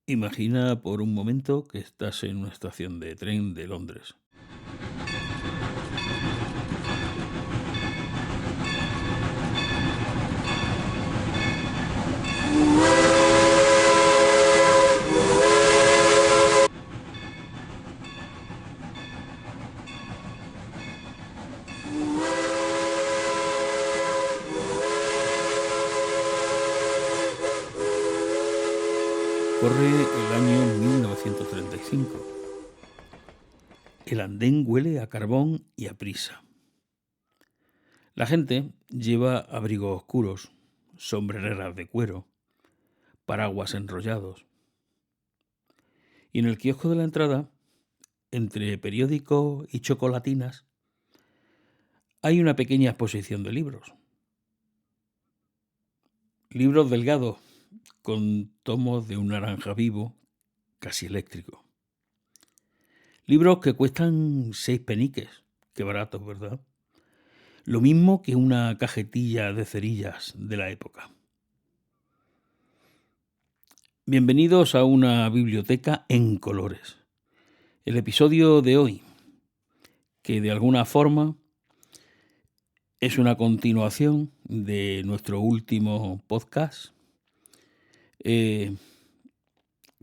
Imagina por un momento que estás en una estación de tren de Londres. Corre el año 1935. El andén huele a carbón y a prisa. La gente lleva abrigos oscuros, sombrereras de cuero, paraguas enrollados. Y en el kiosco de la entrada, entre periódicos y chocolatinas, hay una pequeña exposición de libros. Libros delgados, con tomos de un naranja vivo, casi eléctrico. Libros que cuestan 6 peniques. Qué baratos, ¿verdad? Lo mismo que una cajetilla de cerillas de la época. Bienvenidos a una biblioteca en colores. El episodio de hoy, que de alguna forma es una continuación de nuestro último podcast que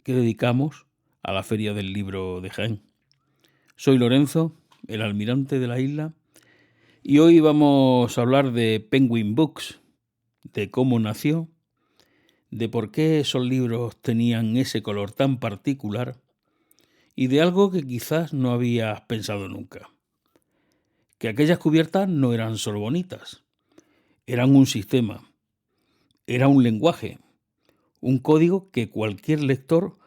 dedicamos a la Feria del Libro de Jaén. Soy Lorenzo, el almirante de la isla, y hoy vamos a hablar de Penguin Books, de cómo nació, de por qué esos libros tenían ese color tan particular y de algo que quizás no habías pensado nunca. Que aquellas cubiertas no eran solo bonitas, eran un sistema, era un lenguaje, un código que cualquier lector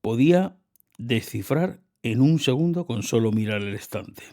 podía descifrar en un segundo con solo mirar el estante.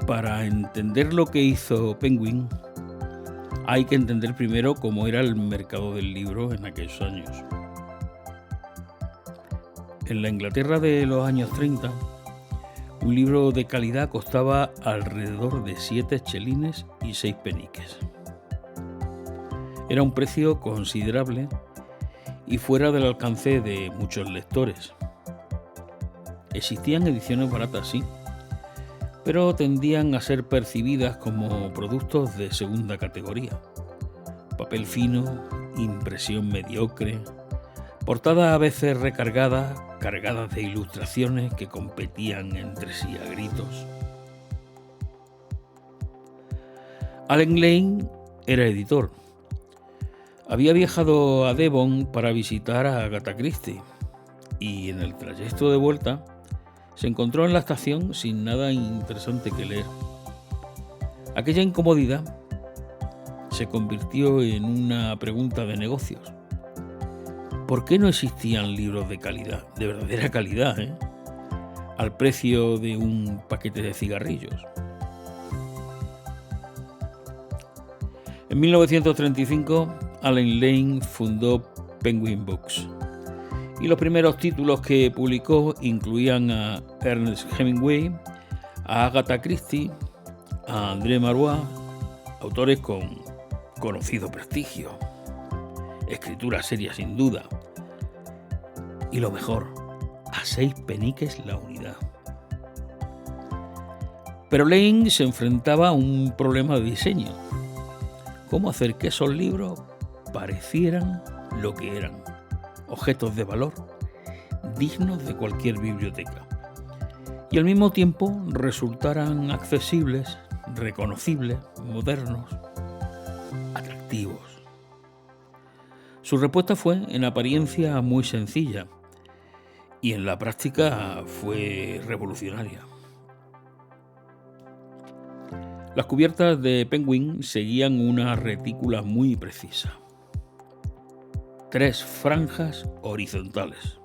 Para entender lo que hizo Penguin, hay que entender primero cómo era el mercado del libro en aquellos años. En la Inglaterra de los años 30, un libro de calidad costaba alrededor de 7 chelines y 6 peniques. Era un precio considerable y fuera del alcance de muchos lectores. Existían ediciones baratas, sí, pero tendían a ser percibidas como productos de segunda categoría. Papel fino, impresión mediocre, portadas a veces recargadas, cargadas de ilustraciones que competían entre sí a gritos. Allen Lane era editor. Había viajado a Devon para visitar a Agatha Christie y en el trayecto de vuelta se encontró en la estación sin nada interesante que leer. Aquella incomodidad se convirtió en una pregunta de negocios. ¿Por qué no existían libros de calidad, de verdadera calidad, al precio de un paquete de cigarrillos? En 1935, Allen Lane fundó Penguin Books. Y los primeros títulos que publicó incluían a Ernest Hemingway, a Agatha Christie a André Malraux, autores con conocido prestigio, escritura seria sin duda, y lo mejor, a 6 peniques la unidad. Pero Lane se enfrentaba a un problema de diseño: cómo hacer que esos libros parecieran lo que eran, objetos de valor dignos de cualquier biblioteca, y al mismo tiempo resultaran accesibles, reconocibles, modernos, atractivos. Su respuesta fue, en apariencia, muy sencilla, y en la práctica fue revolucionaria. Las cubiertas de Penguin seguían una retícula muy precisa: 3 franjas horizontales,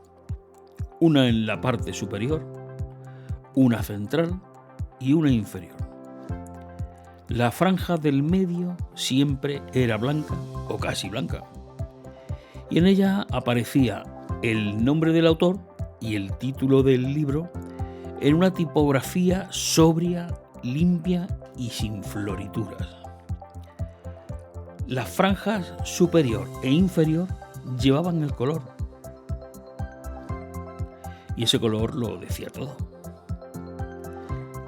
una en la parte superior, una central y una inferior. La franja del medio siempre era blanca o casi blanca, y en ella aparecía el nombre del autor y el título del libro en una tipografía sobria, limpia y sin florituras. Las franjas superior e inferior llevaban el color, y ese color lo decía todo.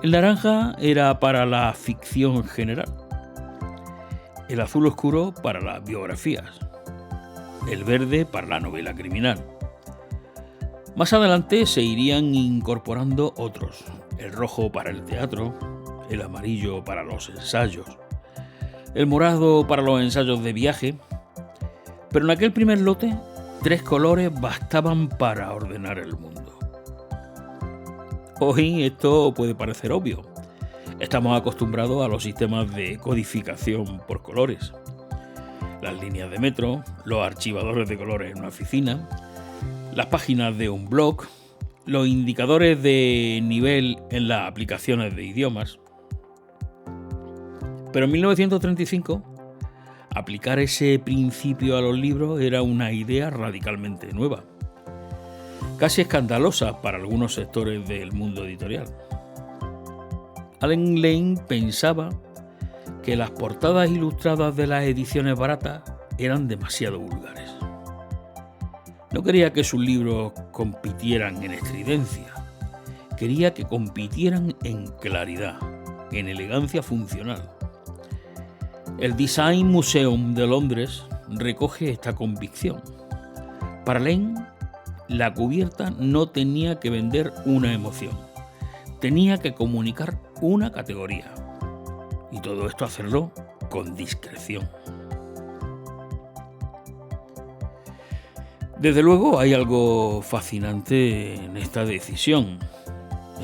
El naranja era para la ficción general, el azul oscuro para las biografías, el verde para la novela criminal. Más adelante se irían incorporando otros: el rojo para el teatro, el amarillo para los ensayos, el morado para los ensayos de viaje. Pero en aquel primer lote, 3 colores bastaban para ordenar el mundo. Hoy esto puede parecer obvio. Estamos acostumbrados a los sistemas de codificación por colores, las líneas de metro, los archivadores de colores en una oficina, las páginas de un blog, los indicadores de nivel en las aplicaciones de idiomas. Pero en 1935, aplicar ese principio a los libros era una idea radicalmente nueva, casi escandalosa para algunos sectores del mundo editorial. Allen Lane pensaba que las portadas ilustradas de las ediciones baratas eran demasiado vulgares. No quería que sus libros compitieran en estridencia, quería que compitieran en claridad, en elegancia funcional. El Design Museum de Londres recoge esta convicción. Para Lane, la cubierta no tenía que vender una emoción, tenía que comunicar una categoría, y todo esto hacerlo con discreción. Desde luego hay algo fascinante en esta decisión.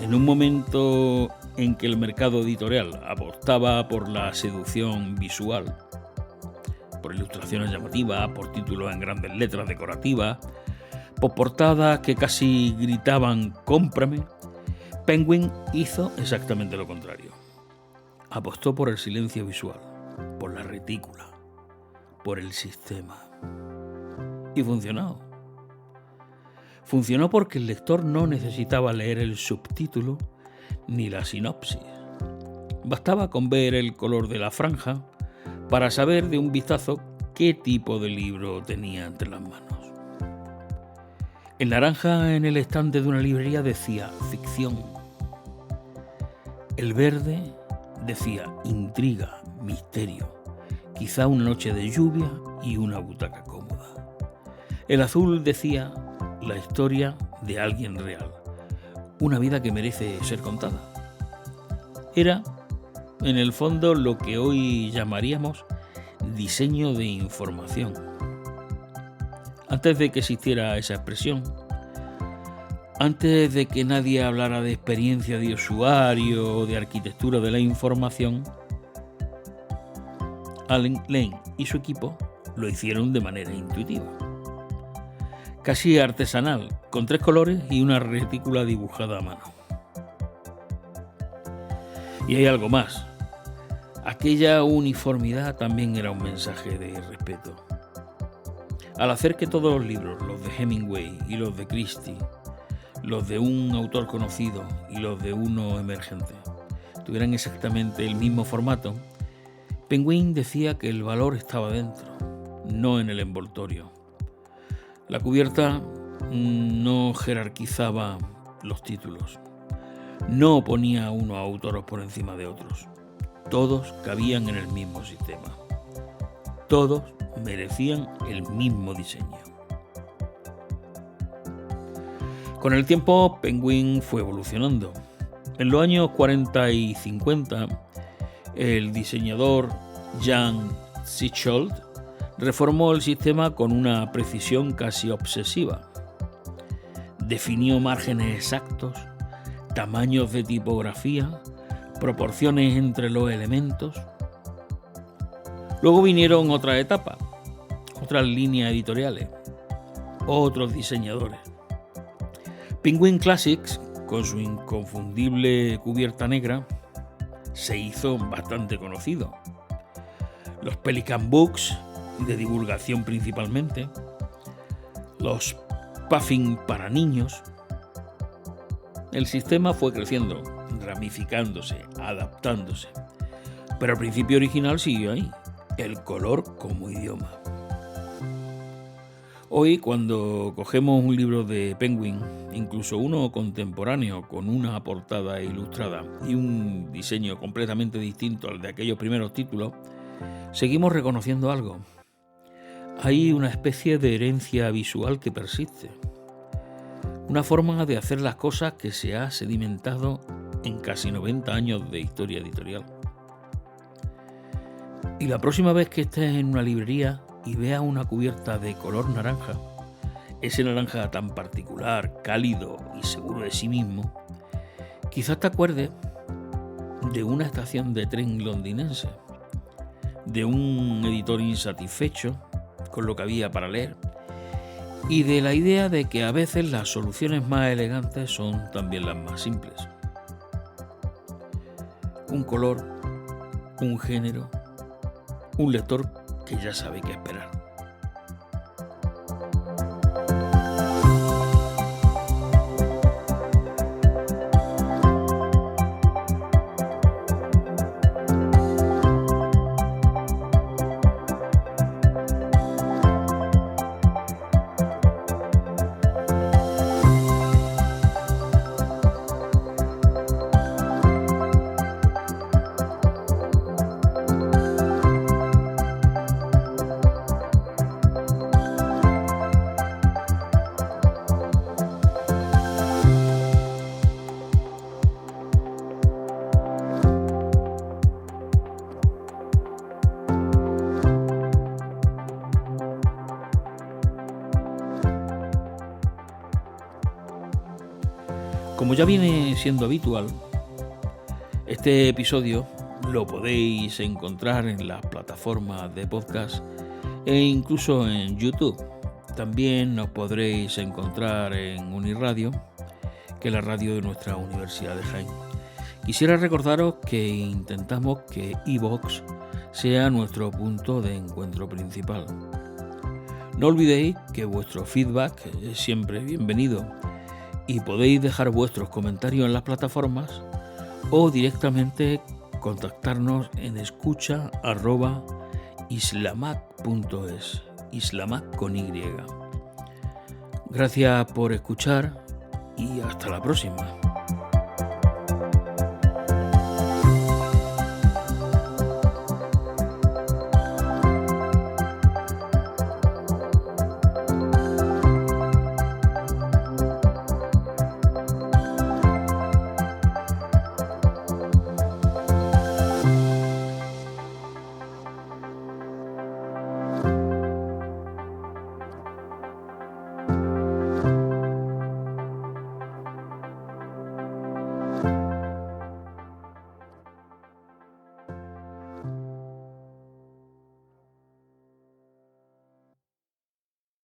En un momento en que el mercado editorial apostaba por la seducción visual, por ilustraciones llamativas, por títulos en grandes letras decorativas, por portadas que casi gritaban «cómprame», Penguin hizo exactamente lo contrario. Apostó por el silencio visual, por la retícula, por el sistema. Y funcionó. Funcionó porque el lector no necesitaba leer el subtítulo ni la sinopsis. Bastaba con ver el color de la franja para saber de un vistazo qué tipo de libro tenía entre las manos. El naranja en el estante de una librería decía ficción. El verde decía intriga, misterio, quizá una noche de lluvia y una butaca cómoda. El azul decía la historia de alguien real, una vida que merece ser contada. Era, en el fondo, lo que hoy llamaríamos diseño de información. Antes de que existiera esa expresión, antes de que nadie hablara de experiencia de usuario o de arquitectura de la información, Allen Lane y su equipo lo hicieron de manera intuitiva, casi artesanal, con 3 colores y una retícula dibujada a mano. Y hay algo más. Aquella uniformidad también era un mensaje de respeto. Al hacer que todos los libros, los de Hemingway y los de Christie, los de un autor conocido y los de uno emergente, tuvieran exactamente el mismo formato, Penguin decía que el valor estaba dentro, no en el envoltorio. La cubierta no jerarquizaba los títulos, no ponía a unos autores por encima de otros. Todos cabían en el mismo sistema. Todos merecían el mismo diseño. Con el tiempo, Penguin fue evolucionando. En los años 40 y 50, el diseñador Jan Sichold reformó el sistema con una precisión casi obsesiva. Definió márgenes exactos, tamaños de tipografía, proporciones entre los elementos. Luego vinieron otras etapas, otras líneas editoriales, otros diseñadores. Penguin Classics, con su inconfundible cubierta negra, se hizo bastante conocido. Los Pelican Books, de divulgación principalmente, los Puffin para niños. El sistema fue creciendo, ramificándose, adaptándose, pero el principio original siguió ahí, el color como idioma. Hoy, cuando cogemos un libro de Penguin, incluso uno contemporáneo con una portada ilustrada y un diseño completamente distinto al de aquellos primeros títulos, seguimos reconociendo algo. Hay una especie de herencia visual que persiste, una forma de hacer las cosas que se ha sedimentado en casi 90 años de historia editorial. Y la próxima vez que estés en una librería y veas una cubierta de color naranja, ese naranja tan particular, cálido y seguro de sí mismo, quizás te acuerdes de una estación de tren londinense, de un editor insatisfecho con lo que había para leer y de la idea de que a veces las soluciones más elegantes son también las más simples. Un color, un género, un lector que ya sabe qué esperar. Como ya viene siendo habitual, este episodio lo podéis encontrar en las plataformas de podcast e incluso en YouTube. También nos podréis encontrar en Uniradio, que es la radio de nuestra Universidad de Jaén. Quisiera recordaros que intentamos que iVoox sea nuestro punto de encuentro principal. No olvidéis que vuestro feedback es siempre bienvenido y podéis dejar vuestros comentarios en las plataformas o directamente contactarnos en escucha@islamac.es, Islamac con Y. Gracias por escuchar y hasta la próxima.